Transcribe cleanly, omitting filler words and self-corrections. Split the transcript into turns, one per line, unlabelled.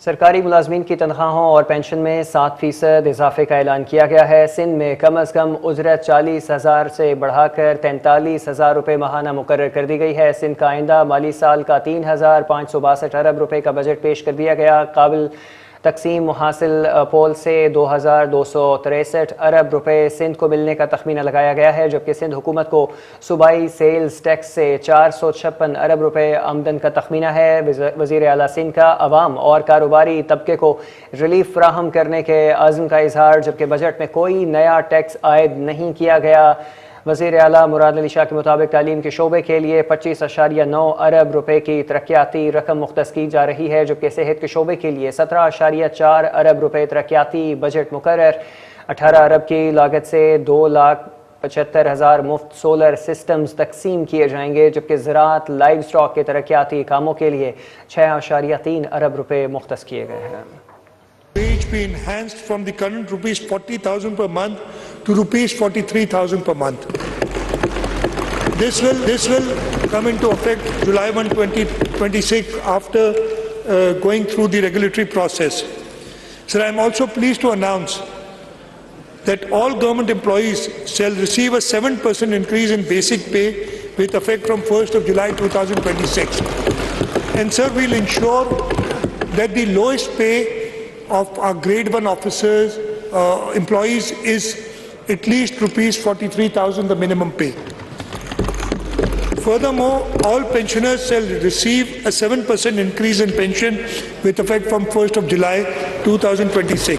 सरकारी मुलाजमीन की तनख्वाहों और पेंशन में 7% इजाफे का ऐलान किया गया है। सिंध में कम अज़ कम उजरत 40,000 से बढ़ाकर 43,000 रुपये माहाना मुकर्रर कर दी गई है। सिंध का आइंदा माली साल का 3,562 अरब रुपये का बजट पेश कर दिया गया। काबिल तकसीम मुहासिल पोल से 2,263 अरब रुपये सिंध को मिलने का तखमीना लगाया गया है, जबकि सिंध हुकूमत को सूबाई सेल्स टैक्स से 456 अरब रुपये आमदन का तखमीना है। वज़ीर आला सिंध का अवाम और कारोबारी तबके को रिलीफ फ्राहम करने के अज़्म का इजहार, जबकि बजट में कोई नया टैक्स आयद नहीं किया गया। वज़ीर आला मुराद अली शाह के मुताबिक तालीम के शोबे के लिए 25.9 अरब रुपये की तरक्याती रकम मुख्तस की जा रही है, जबकि सेहत के शोबे के लिए 17.4 अरब रुपये तरक्याती बजट मुकर्रर। 18 अरब की लागत से 2,75,000 मुफ्त सोलर सिस्टम्स तकसीम किए जाएंगे, जबकि ज़राअत लाइव स्टॉक के तरक्याती कामों के लिए 6.3 अरब रुपये मुख्तस किए गए हैं।
Wage be enhanced from the current rupees 40,000 per month to rupees 43,000 per month. This will come into effect July 1, 2026 after going through the regulatory process. Sir, I am also pleased to announce that all government employees shall receive a 7% increase in basic pay with effect from 1st of July 2026. And sir, we will ensure that the lowest pay of our grade 1 officers, employees is at least rupees 43,000, the minimum pay. Furthermore, all pensioners shall receive a 7% increase in pension with effect from 1st of July 2026.